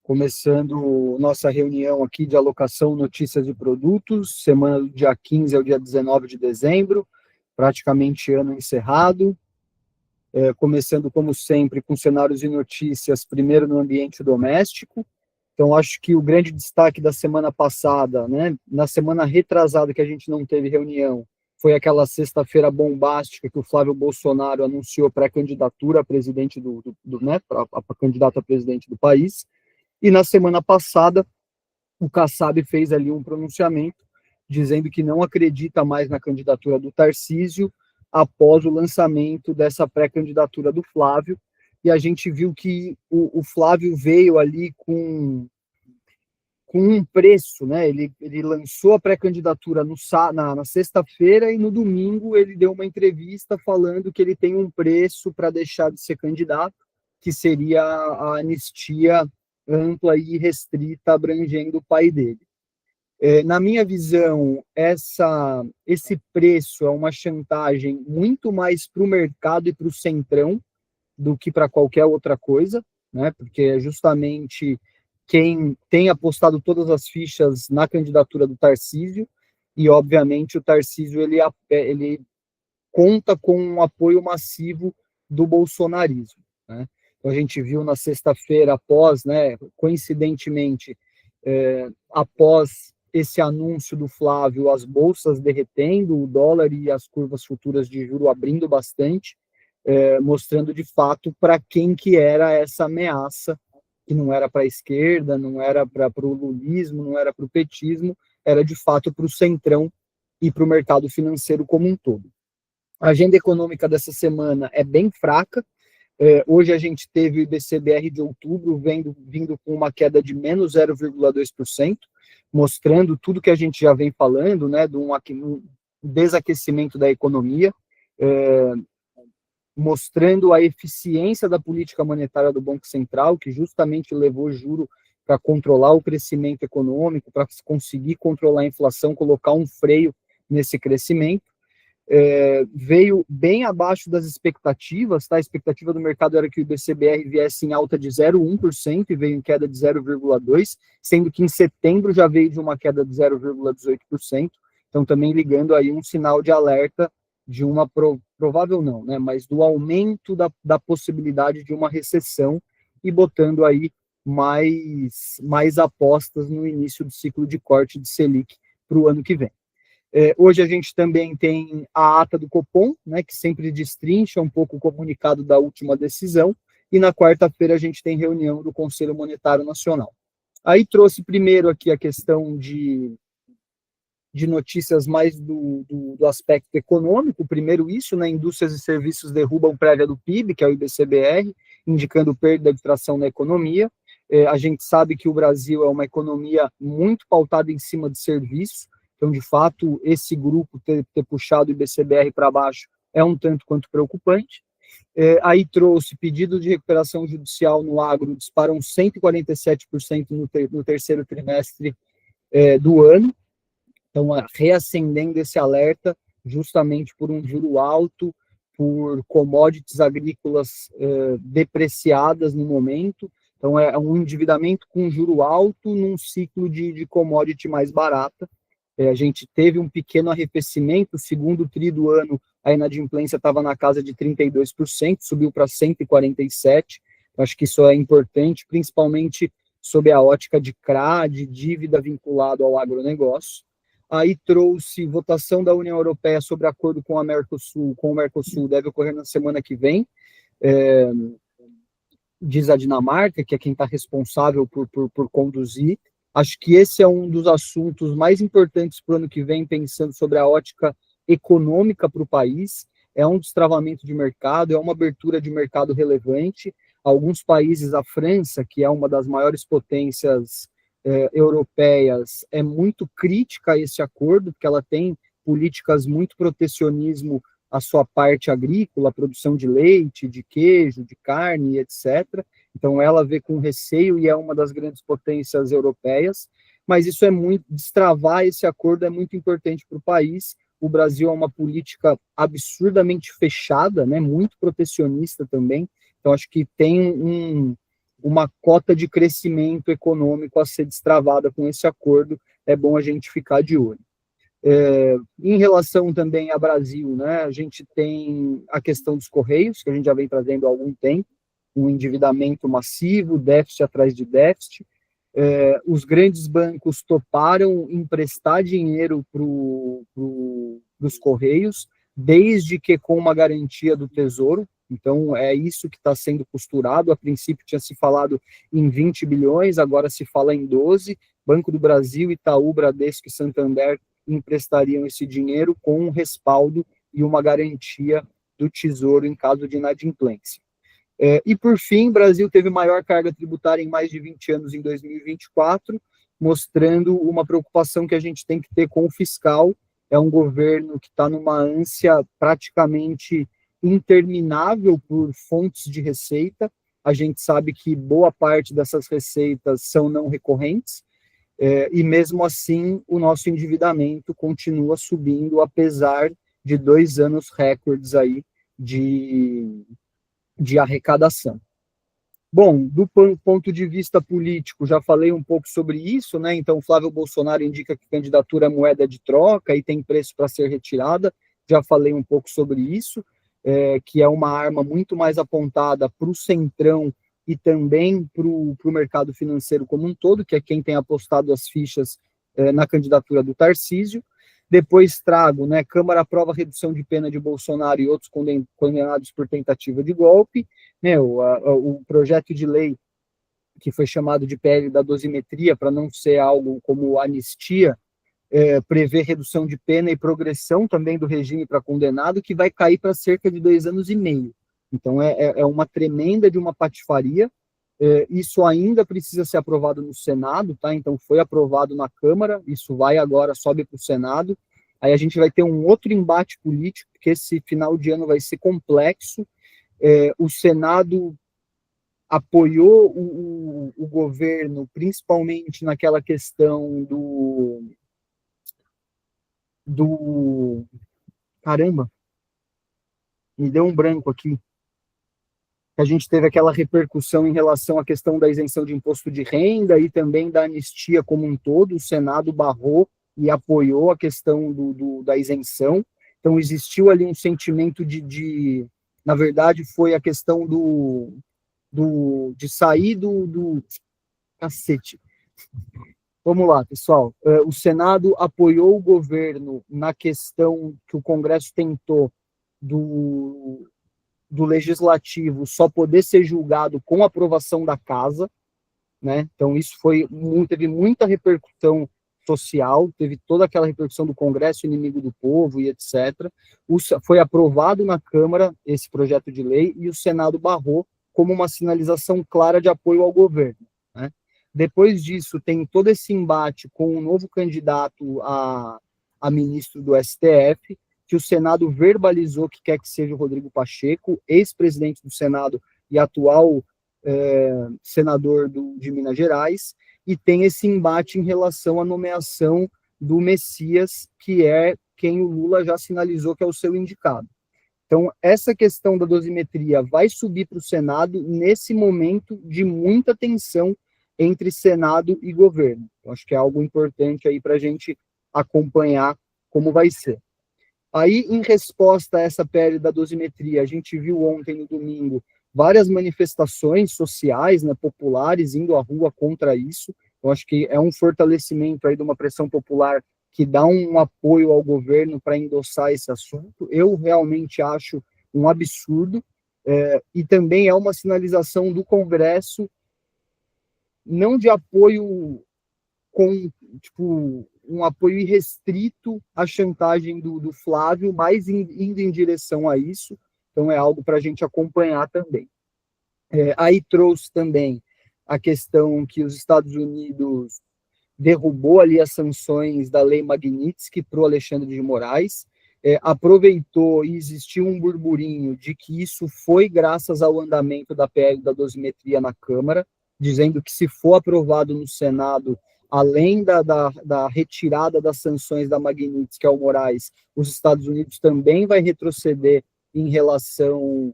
Começando nossa reunião aqui de alocação notícias de produtos, semana do dia 15 ao dia 19 de dezembro, praticamente ano encerrado. Começando, como sempre, com cenários e notícias, primeiro no ambiente doméstico. Então, acho que o grande destaque da semana passada, né, na semana retrasada que a gente não teve reunião, foi aquela sexta-feira bombástica que o Flávio Bolsonaro anunciou pré-candidatura a presidente né, a candidata a presidente do país. E na semana passada, o Kassab fez ali um pronunciamento dizendo que não acredita mais na candidatura do Tarcísio após o lançamento dessa pré-candidatura do Flávio. E a gente viu que o Flávio veio ali com um preço, né? Ele lançou a pré-candidatura na sexta-feira e no domingo ele deu uma entrevista falando que ele tem um preço para deixar de ser candidato, que seria a anistia ampla e restrita abrangendo o pai dele. Na minha visão, esse preço é uma chantagem muito mais para o mercado e para o centrão do que para qualquer outra coisa, né? Porque é justamente quem tem apostado todas as fichas na candidatura do Tarcísio, e obviamente o Tarcísio ele conta com um apoio massivo do bolsonarismo, né? Então a gente viu na sexta-feira, após, né, coincidentemente, após esse anúncio do Flávio, as bolsas derretendo, o dólar e as curvas futuras de juro abrindo bastante, mostrando de fato para quem que era essa ameaça, que não era para a esquerda, não era para o lulismo, não era para o petismo, era de fato para o centrão e para o mercado financeiro como um todo. A agenda econômica dessa semana é bem fraca. Hoje a gente teve o IBCBR de outubro vindo com uma queda de menos 0,2%, mostrando tudo que a gente já vem falando, né, de um desaquecimento da economia, mostrando a eficiência da política monetária do Banco Central, que justamente levou o juro para controlar o crescimento econômico, para conseguir controlar a inflação, colocar um freio nesse crescimento. Veio bem abaixo das expectativas, tá? A expectativa do mercado era que o IBCBR viesse em alta de 0,1% e veio em queda de 0,2%, sendo que em setembro já veio de uma queda de 0,18%, então também ligando aí um sinal de alerta de uma provável não, né? Mas do aumento da possibilidade de uma recessão e botando aí mais apostas no início do ciclo de corte de Selic para o ano que vem. Hoje a gente também tem a ata do Copom, né, que sempre destrincha um pouco o comunicado da última decisão, e na quarta-feira a gente tem reunião do Conselho Monetário Nacional. Aí trouxe primeiro aqui a questão de notícias mais do aspecto econômico, primeiro isso, né, indústrias e serviços derrubam prévia do PIB, que é o IBCBR, indicando perda de tração na economia. A gente sabe que o Brasil é uma economia muito pautada em cima de serviços, então, de fato, esse grupo ter puxado o IBCBR para baixo é um tanto quanto preocupante. Aí trouxe pedido de recuperação judicial no agro, disparam 147% no terceiro trimestre do ano, então reacendendo esse alerta justamente por um juro alto, por commodities agrícolas depreciadas no momento, então é um endividamento com juro alto num ciclo de commodity mais barata. A gente teve um pequeno arrefecimento, segundo tri do ano, a inadimplência estava na casa de 32%, subiu para 147%, acho que isso é importante, principalmente sob a ótica de CRA, de dívida vinculado ao agronegócio. Aí trouxe votação da União Europeia sobre acordo com o Mercosul deve ocorrer na semana que vem, diz a Dinamarca, que é quem está responsável por conduzir. Acho que esse é um dos assuntos mais importantes para o ano que vem, pensando sobre a ótica econômica para o país. É um destravamento de mercado, é uma abertura de mercado relevante. Alguns países, a França, que é uma das maiores potências europeias, é muito crítica a esse acordo, porque ela tem políticas muito protecionismo à sua parte agrícola, a produção de leite, de queijo, de carne, etc. Então, ela vê com receio e é uma das grandes potências europeias, mas isso é muito, destravar esse acordo é muito importante para o país. O Brasil é uma política absurdamente fechada, né, muito protecionista também, então acho que uma cota de crescimento econômico a ser destravada com esse acordo, é bom a gente ficar de olho. Em relação também ao Brasil, né, a gente tem a questão dos Correios, que a gente já vem trazendo há algum tempo, um endividamento massivo, déficit atrás de déficit. Os grandes bancos toparam emprestar dinheiro para os Correios, desde que com uma garantia do Tesouro. Então, é isso que está sendo costurado. A princípio tinha se falado em 20 bilhões, agora se fala em 12. Banco do Brasil, Itaú, Bradesco e Santander emprestariam esse dinheiro com um respaldo e uma garantia do Tesouro em caso de inadimplência. E, por fim, o Brasil teve maior carga tributária em mais de 20 anos em 2024, mostrando uma preocupação que a gente tem que ter com o fiscal. É um governo que está numa ânsia praticamente interminável por fontes de receita. A gente sabe que boa parte dessas receitas são não recorrentes, e mesmo assim o nosso endividamento continua subindo, apesar de 2 anos recordes aí de arrecadação. Bom, do ponto de vista político, já falei um pouco sobre isso, né? Então, Flávio Bolsonaro indica que candidatura é moeda de troca e tem preço para ser retirada. Já falei um pouco sobre isso, que é uma arma muito mais apontada para o centrão e também para o mercado financeiro como um todo, que é quem tem apostado as fichas na candidatura do Tarcísio. Depois trago, né, Câmara aprova redução de pena de Bolsonaro e outros condenados por tentativa de golpe. O projeto de lei que foi chamado de PL da dosimetria, para não ser algo como anistia, prevê redução de pena e progressão também do regime para condenado, que vai cair para cerca de 2 anos e meio. Então, é uma tremenda de uma patifaria. Isso ainda precisa ser aprovado no Senado, tá? Então, foi aprovado na Câmara, isso vai agora, sobe para o Senado. Aí a gente vai ter um outro embate político, porque esse final de ano vai ser complexo. O Senado apoiou o governo, principalmente naquela questão caramba, me deu um branco aqui. A gente teve aquela repercussão em relação à questão da isenção de imposto de renda e também da anistia como um todo. O Senado barrou e apoiou a questão da isenção. Então, existiu ali um sentimento na verdade, foi a questão de sair cacete. Vamos lá, pessoal. O Senado apoiou o governo na questão que o Congresso tentou do legislativo só poder ser julgado com aprovação da casa, né? Então isso teve muita repercussão social, teve toda aquela repercussão do Congresso inimigo do povo e etc. Foi aprovado na Câmara esse projeto de lei e o Senado barrou como uma sinalização clara de apoio ao governo, né? Depois disso, tem todo esse embate com o novo candidato a ministro do STF, que o Senado verbalizou que quer que seja o Rodrigo Pacheco, ex-presidente do Senado e atual senador de Minas Gerais, e tem esse embate em relação à nomeação do Messias, que é quem o Lula já sinalizou que é o seu indicado. Então, essa questão da dosimetria vai subir para o Senado nesse momento de muita tensão entre Senado e governo. Eu acho que é algo importante aí para a gente acompanhar como vai ser. Aí, em resposta a essa PL da dosimetria, a gente viu ontem, no domingo, várias manifestações sociais, né, populares, indo à rua contra isso. Eu acho que é um fortalecimento aí de uma pressão popular que dá um apoio ao governo para endossar esse assunto. Eu realmente acho um absurdo, e também é uma sinalização do Congresso, não de apoio com, tipo, um apoio irrestrito à chantagem do Flávio, mas indo em direção a isso. Então, é algo para a gente acompanhar também. Aí trouxe também a questão que os Estados Unidos derrubou ali as sanções da Lei Magnitsky para o Alexandre de Moraes, aproveitou e existiu um burburinho de que isso foi graças ao andamento da PL da dosimetria na Câmara, dizendo que se for aprovado no Senado, além da retirada das sanções da Magnitsky ao Moraes, os Estados Unidos também vai retroceder em relação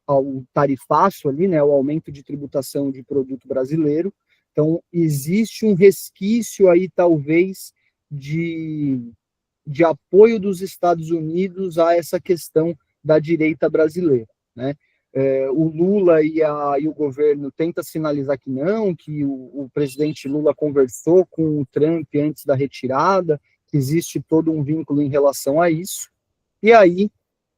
ao tarifaço ali, né, o aumento de tributação de produto brasileiro. Então, existe um resquício aí, talvez, de apoio dos Estados Unidos a essa questão da direita brasileira, né? O Lula e o governo tentam sinalizar que não, que o presidente Lula conversou com o Trump antes da retirada, que existe todo um vínculo em relação a isso. E aí,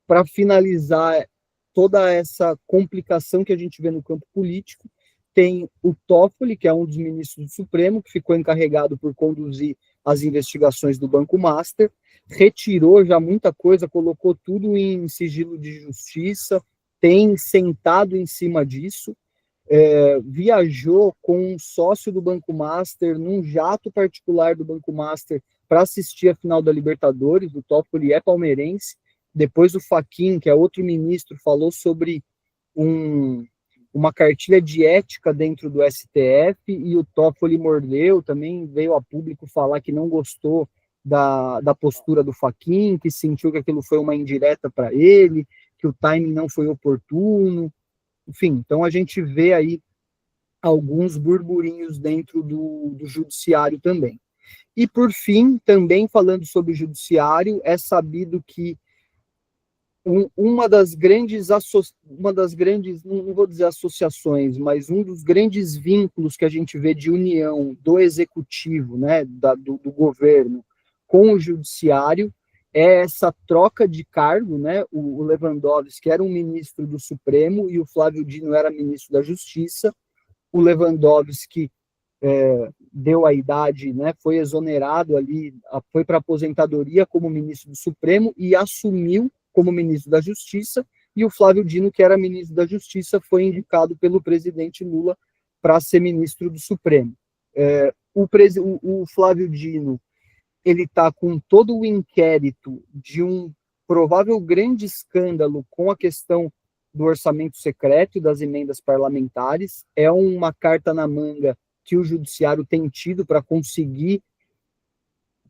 para finalizar toda essa complicação que a gente vê no campo político, tem o Toffoli, que é um dos ministros do Supremo, que ficou encarregado por conduzir as investigações do Banco Master, retirou já muita coisa, colocou tudo em sigilo de justiça, tem sentado em cima disso, viajou com um sócio do Banco Master num jato particular do Banco Master para assistir a final da Libertadores. O Toffoli é palmeirense. Depois o Fachin, que é outro ministro, falou sobre uma cartilha de ética dentro do STF, e o Toffoli mordeu, também veio a público falar que não gostou da postura do Fachin, que sentiu que aquilo foi uma indireta para ele, que o timing não foi oportuno. Enfim, então a gente vê aí alguns burburinhos dentro do judiciário também. E, por fim, também falando sobre o judiciário, é sabido que uma das grandes, não vou dizer associações, mas um dos grandes vínculos que a gente vê de união do executivo, né, do governo com o judiciário, é essa troca de cargo, né? O Lewandowski era um ministro do Supremo e o Flávio Dino era ministro da Justiça. O Lewandowski deu a idade, né, foi exonerado ali, foi para aposentadoria como ministro do Supremo e assumiu como ministro da Justiça, e o Flávio Dino, que era ministro da Justiça, foi indicado pelo presidente Lula para ser ministro do Supremo. O Flávio Dino, ele está com todo o inquérito de um provável grande escândalo com a questão do orçamento secreto e das emendas parlamentares. É uma carta na manga que o judiciário tem tido para conseguir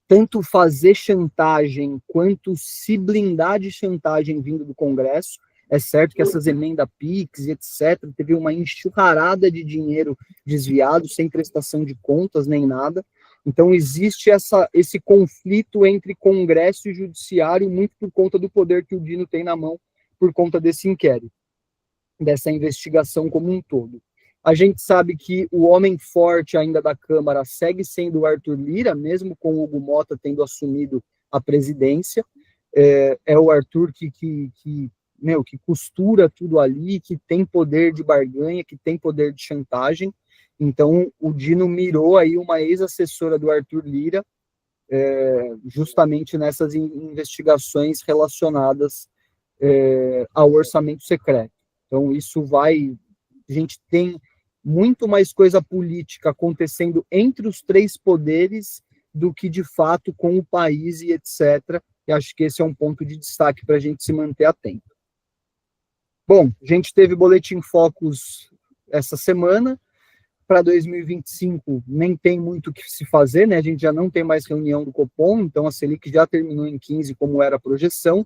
tanto fazer chantagem quanto se blindar de chantagem vindo do Congresso. É certo que essas emendas PIX e etc., teve uma enxurrada de dinheiro desviado, sem prestação de contas nem nada. Então, existe esse conflito entre Congresso e Judiciário, muito por conta do poder que o Dino tem na mão, por conta desse inquérito, dessa investigação como um todo. A gente sabe que o homem forte ainda da Câmara segue sendo o Arthur Lira, mesmo com o Hugo Mota tendo assumido a presidência. É o Arthur que costura tudo ali, que tem poder de barganha, que tem poder de chantagem. Então, o Dino mirou aí uma ex-assessora do Arthur Lira, justamente nessas investigações relacionadas ao orçamento secreto. Então, a gente tem muito mais coisa política acontecendo entre os três poderes do que, de fato, com o país e etc. E acho que esse é um ponto de destaque para a gente se manter atento. Bom, a gente teve Boletim Focus essa semana. Para 2025, nem tem muito o que se fazer, né? A gente já não tem mais reunião do Copom, então a Selic já terminou em 15, como era a projeção.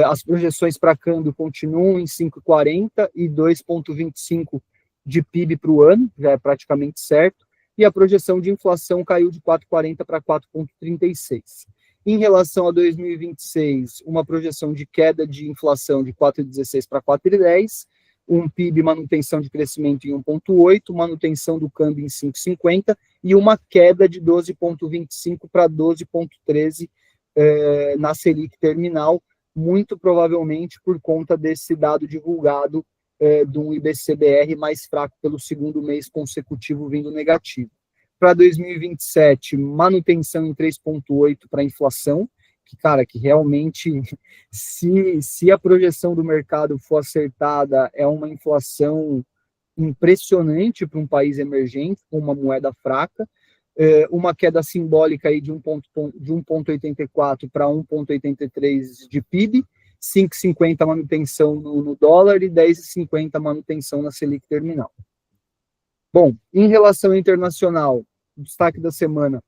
As projeções para câmbio continuam em 5,40 e 2,25 de PIB para o ano, já é praticamente certo, e a projeção de inflação caiu de 4,40 para 4,36. Em relação a 2026, uma projeção de queda de inflação de 4,16 para 4,10, um PIB manutenção de crescimento em 1,8, manutenção do câmbio em 5,50 e uma queda de 12,25 para 12,13 na Selic terminal, muito provavelmente por conta desse dado divulgado de um IBC-BR mais fraco pelo segundo mês consecutivo vindo negativo. Para 2027, manutenção em 3,8 para a inflação, que realmente, se a projeção do mercado for acertada, é uma inflação impressionante para um país emergente, com uma moeda fraca, uma queda simbólica aí de 1,84 para 1,83 de PIB, 5,50 manutenção no dólar e 10,50 manutenção na Selic terminal. Bom, em relação internacional, o destaque da semana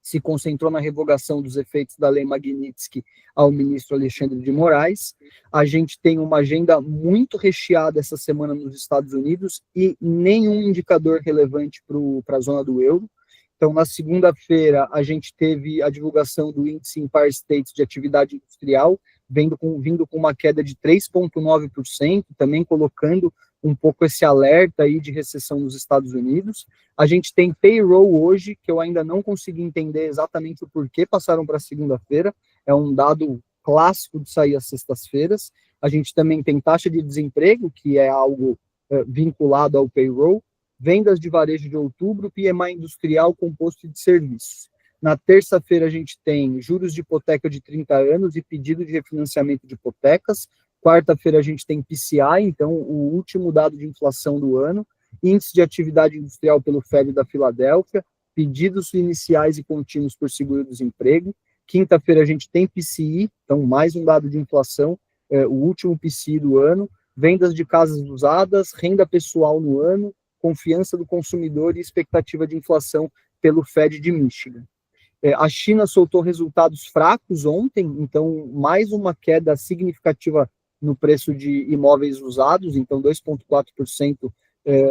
se concentrou na revogação dos efeitos da Lei Magnitsky ao ministro Alexandre de Moraes. A gente tem uma agenda muito recheada essa semana nos Estados Unidos e nenhum indicador relevante para a zona do euro. Então, na segunda-feira, a gente teve a divulgação do índice Empire State de atividade industrial, vindo com uma queda de 3,9%, também colocando um pouco esse alerta aí de recessão nos Estados Unidos. A gente tem payroll hoje, que eu ainda não consegui entender exatamente o porquê passaram para segunda-feira, é um dado clássico de sair às sextas-feiras. A gente também tem taxa de desemprego, que é algo vinculado ao payroll, vendas de varejo de outubro, PMI industrial, composto de serviços. Na terça-feira, a gente tem juros de hipoteca de 30 anos e pedido de refinanciamento de hipotecas. Quarta-feira, a gente tem PCI, então, o último dado de inflação do ano. Índice de atividade industrial pelo Fed da Filadélfia. Pedidos iniciais e contínuos por seguro-desemprego. Quinta-feira, a gente tem PCI, então, mais um dado de inflação, o último PCI do ano. Vendas de casas usadas, renda pessoal no ano, confiança do consumidor e expectativa de inflação pelo Fed de Michigan. A China soltou resultados fracos ontem, então mais uma queda significativa no preço de imóveis usados, então 2,4%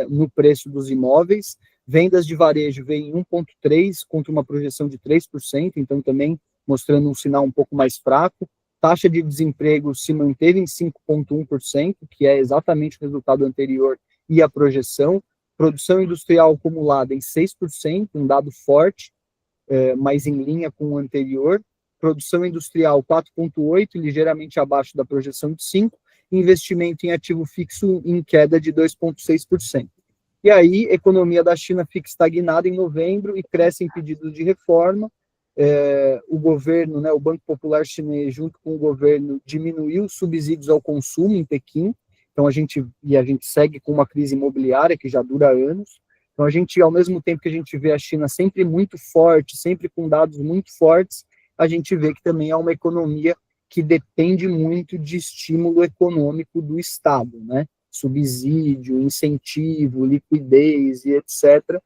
no preço dos imóveis. Vendas de varejo veio em 1,3% contra uma projeção de 3%, então também mostrando um sinal um pouco mais fraco. Taxa de desemprego se manteve em 5,1%, que é exatamente o resultado anterior e a projeção. Produção industrial acumulada em 6%, um dado forte, mas em linha com o anterior. Produção industrial 4,8%, ligeiramente abaixo da projeção de 5%. Investimento em ativo fixo em queda de 2,6%. E aí, economia da China fica estagnada em novembro e cresce em pedidos de reforma. O governo, o Banco Popular Chinês, junto com o governo, diminuiu os subsídios ao consumo em Pequim. Então, a gente segue com uma crise imobiliária que já dura anos. Então, a gente, ao mesmo tempo que a gente vê a China sempre muito forte, sempre com dados muito fortes, a gente vê que também é uma economia que depende muito de estímulo econômico do Estado, né? Subsídio, incentivo, liquidez e etc.,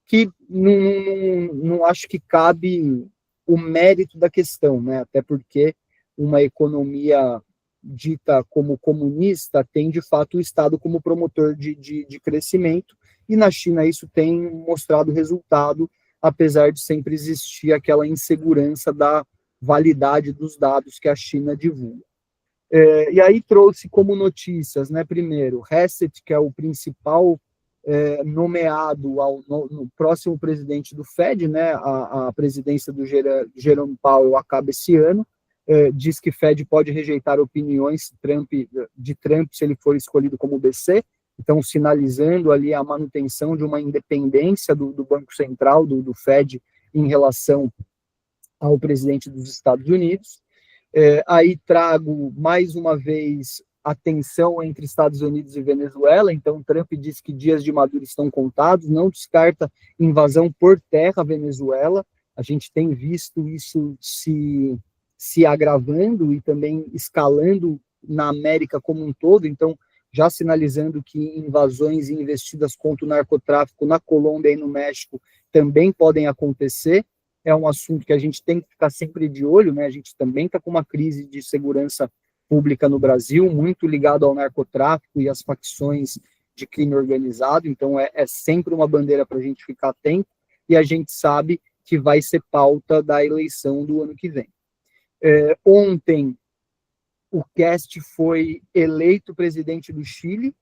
que não acho que cabe o mérito da questão, né? Até porque uma economia dita como comunista tem, de fato, o Estado como promotor de crescimento, e na China isso tem mostrado resultado, apesar de sempre existir aquela insegurança da validade dos dados que a China divulga. E aí trouxe como notícias, né, primeiro, Hassett, que é o principal nomeado no próximo presidente do Fed, né, a presidência do Jerome Powell acaba esse ano, diz que Fed pode rejeitar opiniões de Trump se ele for escolhido como BC, então sinalizando ali a manutenção de uma independência do Banco Central, do Fed, em relação ao presidente dos Estados Unidos. Aí trago, mais uma vez, a tensão entre Estados Unidos e Venezuela. Então, Trump diz que dias de Maduro estão contados, não descarta invasão por terra à Venezuela. A gente tem visto isso se agravando e também escalando na América como um todo, então já sinalizando que invasões e investidas contra o narcotráfico na Colômbia e no México também podem acontecer. É um assunto que a gente tem que ficar sempre de olho, né? A gente também está com uma crise de segurança pública no Brasil, muito ligado ao narcotráfico e às facções de crime organizado, então é sempre uma bandeira para a gente ficar atento, e a gente sabe que vai ser pauta da eleição do ano que vem. Ontem, o Cast foi eleito presidente do Chile.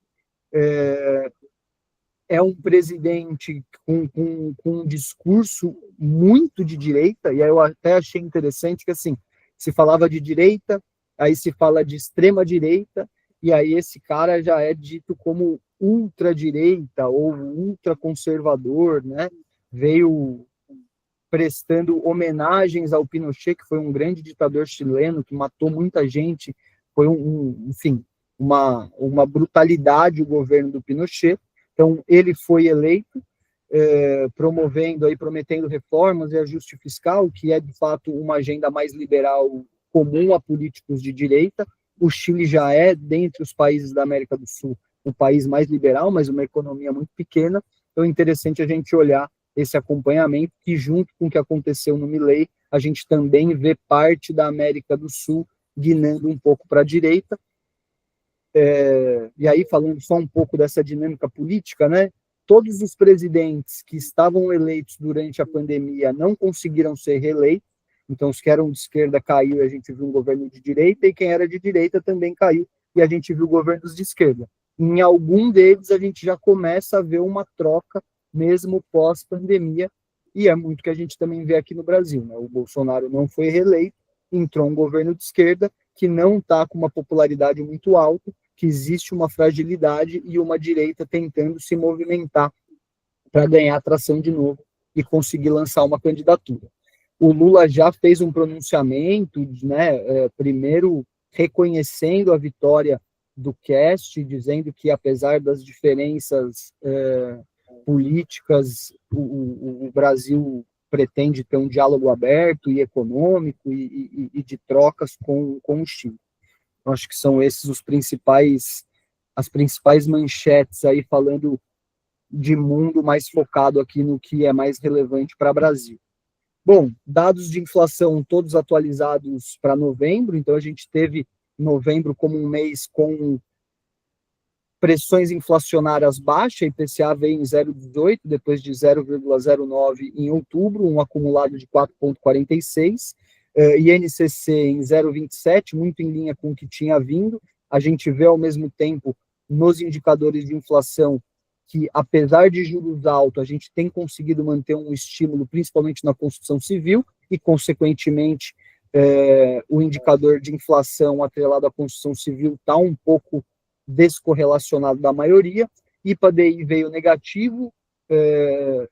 É um presidente com um discurso muito de direita, e aí eu até achei interessante que, assim, se falava de direita, aí se fala de extrema-direita, e aí esse cara já é dito como ultradireita ou ultraconservador, né? Veio prestando homenagens ao Pinochet, que foi um grande ditador chileno, que matou muita gente, foi enfim, uma brutalidade o governo do Pinochet. Então, ele foi eleito, prometendo reformas e ajuste fiscal, que é, de fato, uma agenda mais liberal comum a políticos de direita. O Chile já é, dentre os países da América do Sul, o país mais liberal, mas uma economia muito pequena. Então, é interessante a gente olhar esse acompanhamento, que junto com o que aconteceu no Milei, a gente também vê parte da América do Sul guinando um pouco para a direita. E aí, falando só um pouco dessa dinâmica política, né? Todos os presidentes que estavam eleitos durante a pandemia não conseguiram ser reeleitos, então os que eram de esquerda caiu e a gente viu um governo de direita, e quem era de direita também caiu e a gente viu governos de esquerda. Em algum deles a gente já começa a ver uma troca, mesmo pós-pandemia, e é muito que a gente também vê aqui no Brasil, né? O Bolsonaro não foi reeleito, entrou um governo de esquerda que não está com uma popularidade muito alta, que existe uma fragilidade e uma direita tentando se movimentar para ganhar atração de novo e conseguir lançar uma candidatura. O Lula já fez um pronunciamento, né, primeiro reconhecendo a vitória do Cast, dizendo que apesar das diferenças políticas, o Brasil pretende ter um diálogo aberto e econômico e de trocas com o Chile. Eu acho que são esses as principais manchetes aí falando de mundo mais focado aqui no que é mais relevante para o Brasil. Bom, dados de inflação todos atualizados para novembro, então a gente teve novembro como um mês com pressões inflacionárias baixas, IPCA veio em 0,18, depois de 0,09 em outubro, um acumulado de 4,46, INCC em 0,27, muito em linha com o que tinha vindo. A gente vê ao mesmo tempo nos indicadores de inflação que, apesar de juros altos, a gente tem conseguido manter um estímulo, principalmente na construção civil, e, consequentemente, o indicador de inflação atrelado à construção civil está um pouco descorrelacionado da maioria. IPA-DI veio negativo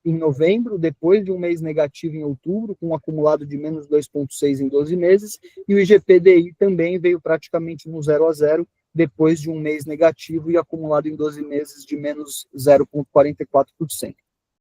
em novembro, depois de um mês negativo em outubro, com um acumulado de menos 2,6 em 12 meses, e o IGP-DI também veio praticamente no 0 a 0, depois de um mês negativo e acumulado em 12 meses de menos 0,44%.